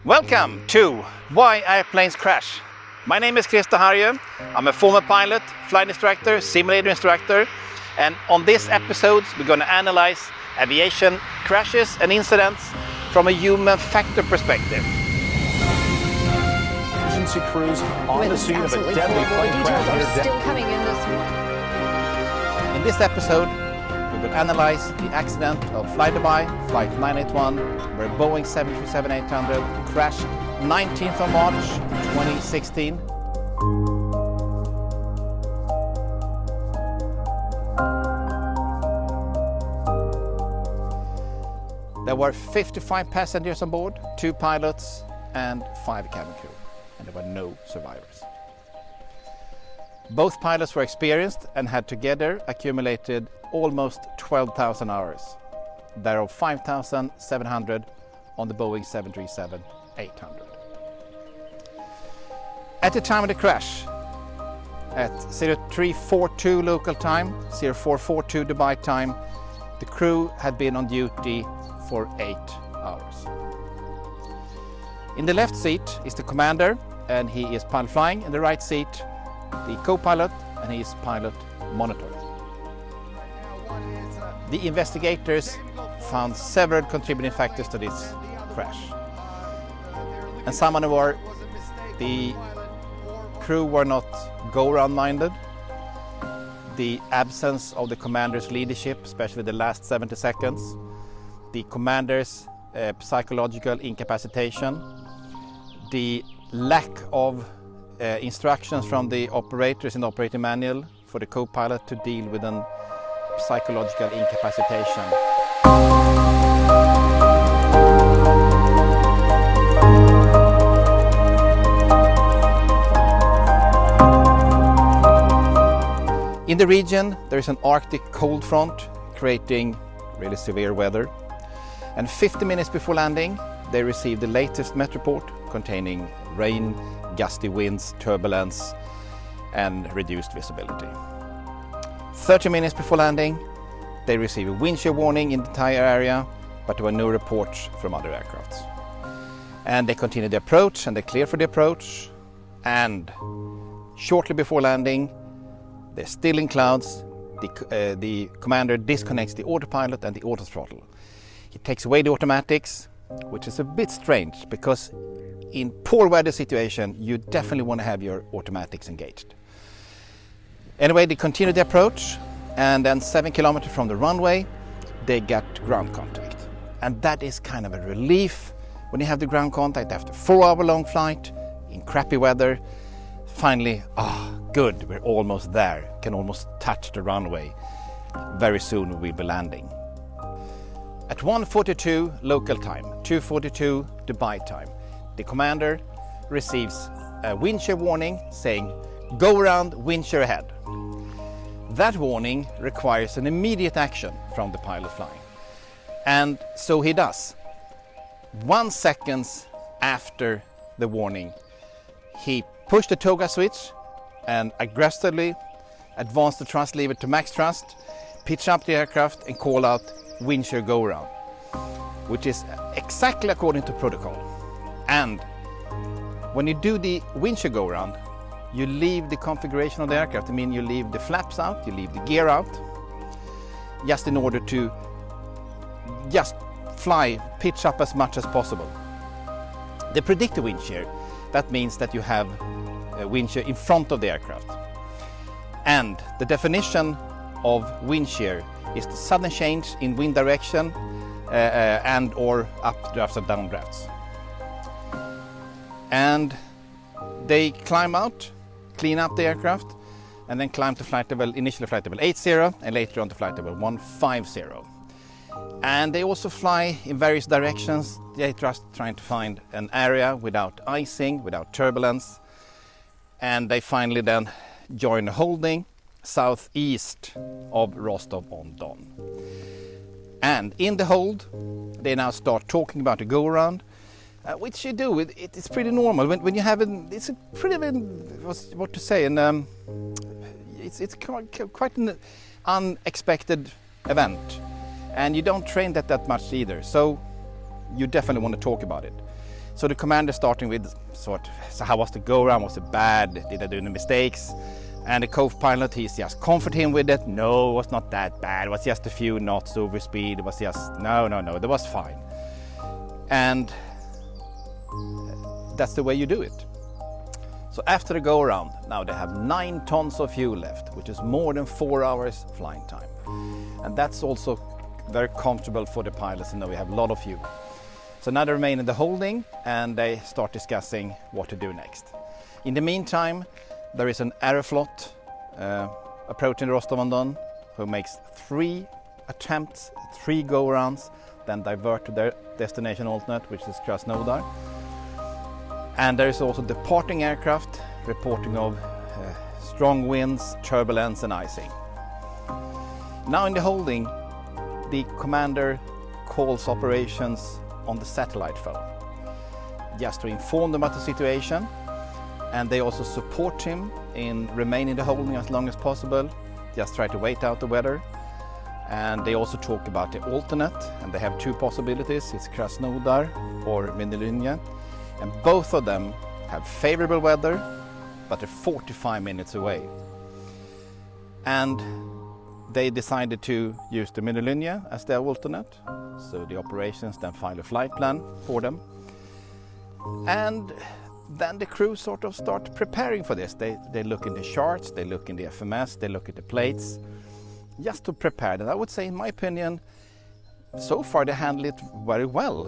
Welcome to Why Airplanes Crash. My name is Christer Harje. I'm a former pilot, flight instructor, simulator instructor, and on this episode we're going to analyze aviation crashes and incidents from a human factor perspective. Emergency crews on the scene of a deadly plane crash. Still coming in this morning. In this episode, we will analyze the accident of FlyDubai, Flight 981, where Boeing 737-800 crashed 19th of March 2016. There were 55 passengers on board, 2 pilots and 5 cabin crew, and there were no survivors. Both pilots were experienced and had together accumulated almost 12,000 hours, thereof 5,700 on the Boeing 737-800. At the time of the crash, at 0342 local time, 0442 Dubai time, the crew had been on duty for 8 hours. In the left seat is the commander, and he is pilot flying. In the right seat, the co-pilot, and he is pilot monitoring. The investigators found several contributing factors to this crash. And some of them were the crew were not go-around minded, the absence of the commander's leadership, especially the last 70 seconds, the commander's psychological incapacitation, the lack of instructions from the operators in the operating manual for the co-pilot to deal with an psychological incapacitation. In the region, there is an Arctic cold front creating really severe weather. And 50 minutes before landing, they received the latest Met report containing rain, gusty winds, turbulence, and reduced visibility. 30 minutes before landing, they received a wind shear warning in the entire area, but there were no reports from other aircrafts. And they continued the approach, and they cleared for the approach. And shortly before landing, they're still in clouds. The commander disconnects the autopilot and the autothrottle. He takes away the automatics, which is a bit strange because in poor weather situation, you definitely want to have your automatics engaged. Anyway, they continued the approach, and then 7 kilometers from the runway, they got ground contact. And that is kind of a relief when you have the ground contact after a 4-hour-long flight in crappy weather. Finally, good, we're almost there, can almost touch the runway. Very soon we'll be landing. At 1:42 local time, 2:42 Dubai time, the commander receives a wind shear warning saying, "Go around, wind shear ahead." That warning requires an immediate action from the pilot flying. And so he does. 1 second after the warning, he pushed the toga switch and aggressively advanced the thrust lever to max thrust, pitch up the aircraft and call out wind shear go around, which is exactly according to protocol. And when you do the wind shear go around, you leave the configuration of the aircraft. I mean, you leave the flaps out, you leave the gear out, just in order to just fly, pitch up as much as possible. The predicted wind shear, that means that you have a wind shear in front of the aircraft. And the definition of wind shear is the sudden change in wind direction and or updrafts or downdrafts. And they climb out, clean up the aircraft, and then climb to flight level, initially flight level 80 and later on to flight level 150. And they also fly in various directions. They just trying to find an area without icing, without turbulence. And they finally then join the holding southeast of Rostov-on-Don. And in the hold, they now start talking about the go-around, which you do. It's pretty normal when you have it's a pretty what to say, and it's quite an unexpected event, and you don't train that much either. So you definitely want to talk about it. So the commander starting with so how was the go-around? Was it bad? Did I do any mistakes? And the co-pilot, he's just comforting him with it. No, it was not that bad. It was just a few knots over speed. It was just, no, that was fine. And that's the way you do it. So after the go-around, now they have 9 tons of fuel left, which is more than 4 hours flying time. And that's also very comfortable for the pilots to know we have a lot of fuel. So now they remain in the holding and they start discussing what to do next. In the meantime, there is an Aeroflot approaching Rostov-on-Don who makes 3 attempts, 3 go-arounds, then divert to their destination alternate, which is Krasnodar. And there is also departing aircraft reporting of strong winds, turbulence and icing. Now in the holding, the commander calls operations on the satellite phone just to inform them about the situation, and they also support him in remaining in the holding as long as possible, just try to wait out the weather. And they also talk about the alternate, and they have 2 possibilities, it's Krasnodar or Mindelynje. And both of them have favorable weather, but they're 45 minutes away. And they decided to use the Mindelynje as their alternate. So the operations then file a flight plan for them. And then the crew sort of start preparing for this. They look in the charts, they look in the FMS, they look at the plates, just to prepare. And I would say, in my opinion, so far they handle it very well.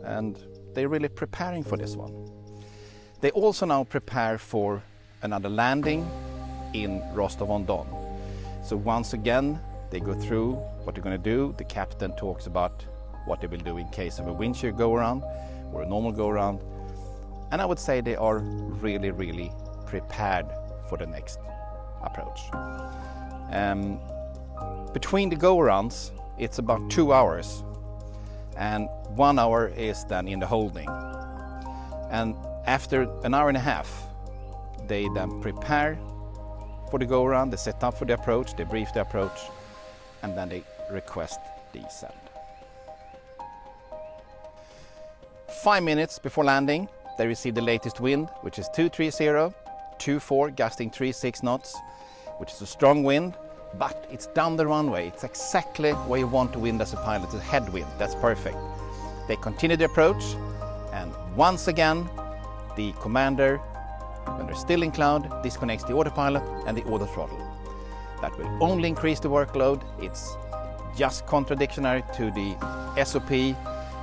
And they're really preparing for this one. They also now prepare for another landing in Rostov-on-Don. So once again, they go through what they're going to do. The captain talks about what they will do in case of a wind shear go-around or a normal go-around. And I would say they are really, really prepared for the next approach. Between the go-arounds, it's about 2 hours. And 1 hour is then in the holding. And after an hour and a half, they then prepare for the go-around, they set up for the approach, they brief the approach, and then they request descent. 5 minutes before landing, they receive the latest wind, which is 230, 24, gusting 36 knots, which is a strong wind. But it's down the runway. It's exactly where you want to wind as a pilot. It's a headwind. That's perfect. They continue the approach, and once again, the commander, when they're still in cloud, disconnects the autopilot and the auto throttle. That will only increase the workload. It's just contradictory to the SOP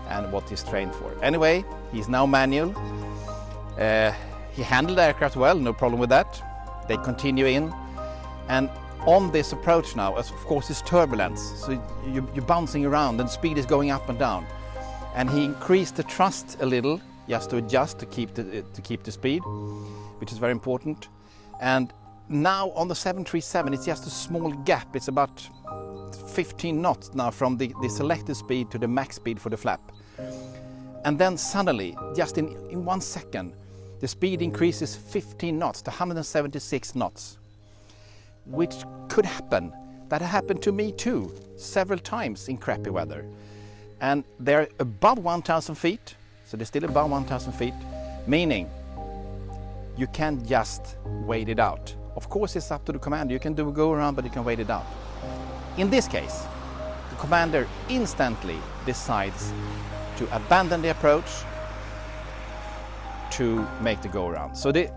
and what he's trained for. Anyway, he's now manual. He handled the aircraft well, no problem with that. They continue in, and on this approach now, of course, it's turbulence, so you're bouncing around and speed is going up and down. And he increased the thrust a little, just to adjust to keep the speed, which is very important. And now on the 737, it's just a small gap. It's about 15 knots now from the selected speed to the max speed for the flap. And then suddenly, just in 1 second, the speed increases 15 knots to 176 knots. Which could happen. That happened to me too, several times in crappy weather. And they're above 1,000 feet, so they're still above 1,000 feet, meaning you can't just wait it out. Of course, it's up to the commander. You can do a go-around, but you can wait it out. In this case, the commander instantly decides to abandon the approach to make the go-around. So the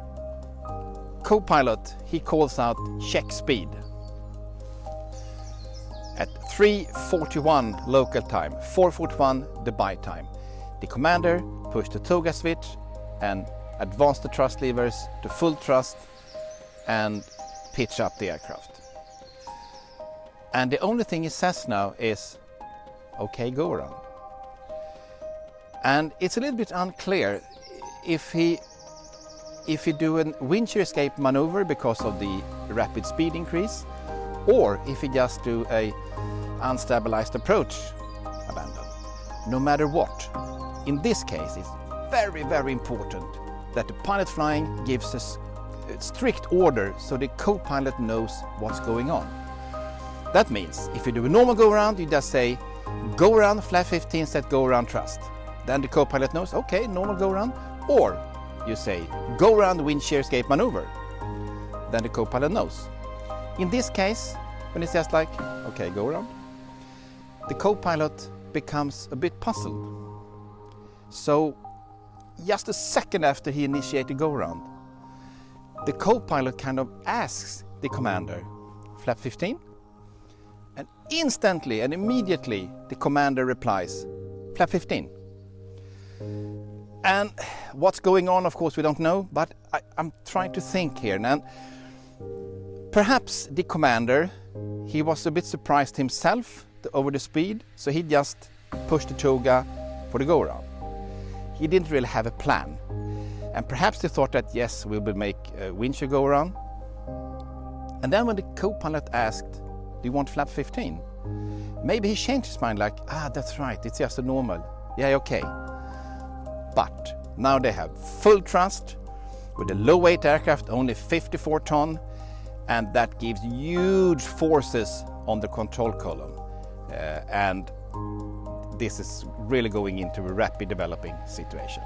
co-pilot, he calls out check speed. At 3:41 local time, 4:41 Dubai time, the commander pushed the toga switch and advanced the thrust levers to full thrust and pitch up the aircraft. And the only thing he says now is, okay, go around. And it's a little bit unclear if he do a wind shear escape maneuver because of the rapid speed increase, or if he just do a unstabilized approach abandon. No matter what, in this case, it's very, very important that the pilot flying gives us a strict order so the co-pilot knows what's going on. That means if you do a normal go-around, you just say, go around flap 15, set go around thrust. Then the co-pilot knows, okay, normal go around. Or you say, go around the wind shear escape maneuver. Then the co-pilot knows. In this case, when it's just like, okay, go around, the co-pilot becomes a bit puzzled. So just a second after he initiated go around, the co-pilot kind of asks the commander, flap 15? And instantly and immediately the commander replies, flap 15. And what's going on, of course, we don't know, but I'm trying to think here. And perhaps the commander, he was a bit surprised himself over the speed, so he just pushed the toga for the go-around. He didn't really have a plan. And perhaps they thought that, yes, we will make a wind shear go-around. And then when the co-pilot asked, do you want flap 15? Maybe he changed his mind, like, that's right, it's just a normal. Yeah, okay. But now they have full thrust with a low-weight aircraft, only 54 ton, and that gives huge forces on the control column. And this is really going into a rapid developing situation.